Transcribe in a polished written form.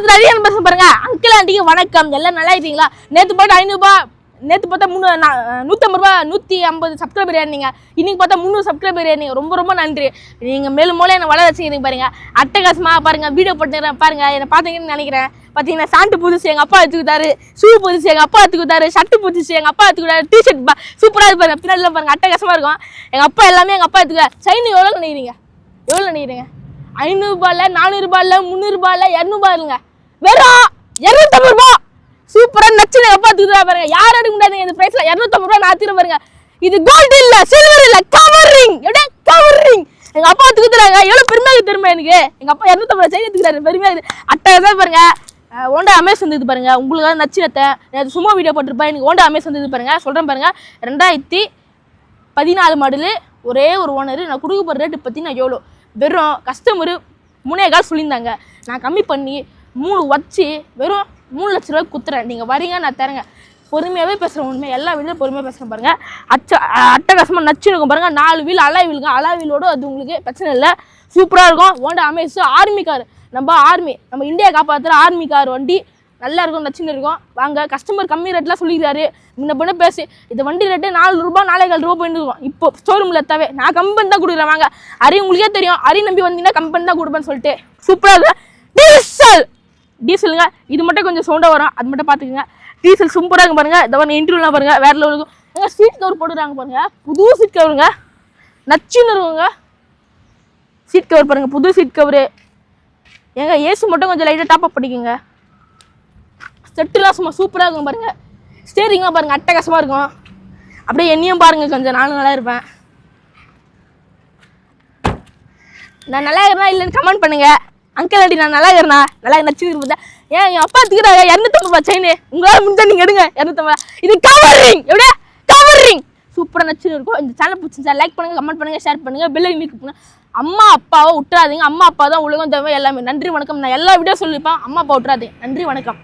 ஒருத்தர் அதிகம் பேச பாருங்க. அங்கிள் ஆண்டிக்கு வணக்கம், எல்லாம் நல்லா இருக்கீங்களா? நேற்று போட்டு 500 ரூபாய், நேற்று பார்த்தா 150 ரூபா 150 சப்ஸ்கிரைபர் ஏறினீங்க. இன்னைக்கு பார்த்தா 300 சப்ஸ்கிரைபர் ஏறினீங்க. ரொம்ப ரொம்ப நன்றி. நீங்கள் மேலும் மூலம் என்னை வளர வச்சுக்கிறீங்க பாருங்க. அட்டகாசமாக பாருங்க, வீடியோ போட்டுக்கிறேன் பாருங்க. என்னை பார்த்தீங்கன்னு நினைக்கிறேன். பார்த்தீங்கன்னா சாண்ட் புதுசு எங்கள் அப்பா எடுத்துக்கிட்டாரு, ஷூ புதுசு எங்கள் அப்பா எடுத்துக்கிட்டாரு, ஷர்ட்டு புதுசு எங்கள் அப்பா எடுத்துக்கிட்டாரு, டிஷர்ட் சூப்பராக இருப்பாருங்க. பின்னாடியில் பாருங்க அட்டகாசமாக இருக்கும். எங்கள் அப்பா எல்லாமே எங்கள் அப்பா எடுத்துக்க. செயின் எவ்வளோ நினைக்கிறீங்க? எவ்வளோ நினைக்கிறீங்க? 500 ரூபாயில், 400 ரூபாயில், 300 ரூபாயில், 200 ரூபாய் இல்லைங்க, வெறும் 250 ரூபா. சூப்பராக நச்சு எங்கள் அப்பா எடுத்துக்கிட்டா பாருங்க. யாரும் எடுக்க முடியாதுங்க இந்த ப்ரைஸில். 250 ரூபா நான் தீர பாருங்க. இது கோல்டு இல்லை, சில்வர் இல்லை, கவரிங். எப்படியா கவரிங் எங்கள் அப்பா எடுத்துக்கிறாங்க. எவ்வளோ பெருமையாக திரும்ப எனக்கு. எங்கள் அப்பா 250 ரூபா செயின் எடுத்துக்கிறாரு. பெருமையாக அட்டகாசமாக பாருங்க. ஓண்டா அமேஸ் வந்துது பாருங்க. உங்களுக்கு நச்சினத்தை நான் சும்மா வீடியோ போட்டிருப்பேன். எனக்கு ஓண்டா அமேஸ் வந்துது பாருங்க. சொல்கிறேன் பாருங்க. 2014 மாடலு, ஒரே ஒரு ஓனர். நான் கொடுக்க போகிற ரேட்டு பார்த்தீங்கன்னா எவ்வளோ, வெறும் கஸ்டமரு 3.25 சொல்லியிருந்தாங்க. நான் கம்மி பண்ணி 3 வச்சு வெறும் 3 லட்ச ரூபாய்க்கு குத்துறேன். நீங்கள் வரீங்க, நான் தரேங்க. பொறுமையாகவே பேசுகிறேன். உண்மையாக எல்லா வீடியோ பொறுமையாக பேசுகிறேன் பாருங்கள். அட்டகாசமாக நச்சு இருக்கும் பாருங்கள். 4 வீல் அலாய் வீலுங்க. அலாய் வீலோடு அது உங்களுக்கு பிரச்சனை இல்லை, சூப்பராக இருக்கும். Honda Amaze army car. நம்ம இந்தியா காப்பாற்றுற ஆர்மி கார் வண்டி. நல்லா இருக்கும், நச்சுன்னு இருக்கும். வாங்க, கஸ்டமர் கம்மி ரேட்லாம் சொல்லிக்கிறாரு. முன்ன பண்ண பேசி இந்த வண்டி ரேட்டு 4 ரூபா 4.25 ரூபா போயிட்டு இருக்கும். இப்போ ஷோரூமில் எத்தாவே நான் கம்பெனி தான் கொடுக்குறேன். வாங்க அரி, உங்களுக்கே தெரியும், அரி நம்பி வந்தீங்கன்னா கம்பெனி தான் கொடுப்பேன்னு சொல்லிட்டு சூப்பராக இருக்கும். டீசலுங்க. இது மட்டும் கொஞ்சம் சவுண்டாக வரும், அது மட்டும் பார்த்துக்குங்க. டீசல் சூப்பராக இருக்கும் பாருங்கள். இந்த மாதிரி இன்டர்வியூலாம் பாருங்கள், வேறு லெவல் இருக்கும். எங்கள் சீட் கவர் போட்டுக்கிறாங்க பாருங்கள். புது சீட் கவருங்க, நச்சுன்னு இருக்குங்க. சீட் கவர் பாருங்கள், புது சீட் கவரு. ஏங்க ஏசி மட்டும் கொஞ்சம் லைட்டாக டாப்அப் பண்ணிக்கோங்க. செட்டுலாம் சும்மா சூப்பராக இருக்கும் பாருங்கள். ஸ்டேரிங்லாம் பாருங்கள், அட்டகாசமாக இருக்கும். அப்படியே என்னையும் பாருங்கள், கொஞ்சம் நானும் நல்லா இருப்பேன். நான் நல்லா இருக்கிறேன்னா இல்லைன்னு கமெண்ட் பண்ணுங்கள். அங்கிள் ஆண்டி நான் நல்லா இருக்கிறேண்ணா, நல்லா நச்சு இருப்பேன். ஏன் என் அப்பா எடுத்துக்கிறாங்க 250 ரூபாய் செயின். உங்களால் முடிஞ்சா நீங்கள் எடுங்க 250. இது கவரிங். எப்படியா கவரிங் சூப்பராக நச்சுன்னு இருக்கும். இந்த சேனல் பிடிச்சிருந்தா லைக் பண்ணுங்கள், கமெண்ட் பண்ணுங்கள், ஷேர் பண்ணுங்கள், பெல் ஐக்கன் கிளிக் பண்ணுங்கள். அம்மா அப்பாவை விட்டுறாதீங்க. அம்மா அப்பா தான் உலகம் தேவை எல்லாமே. நன்றி வணக்கம். நான் எல்லா வீடியோ சொல்லியிருப்பேன். அம்மா அப்பா விட்டுறாதீங்க. நன்றி வணக்கம்.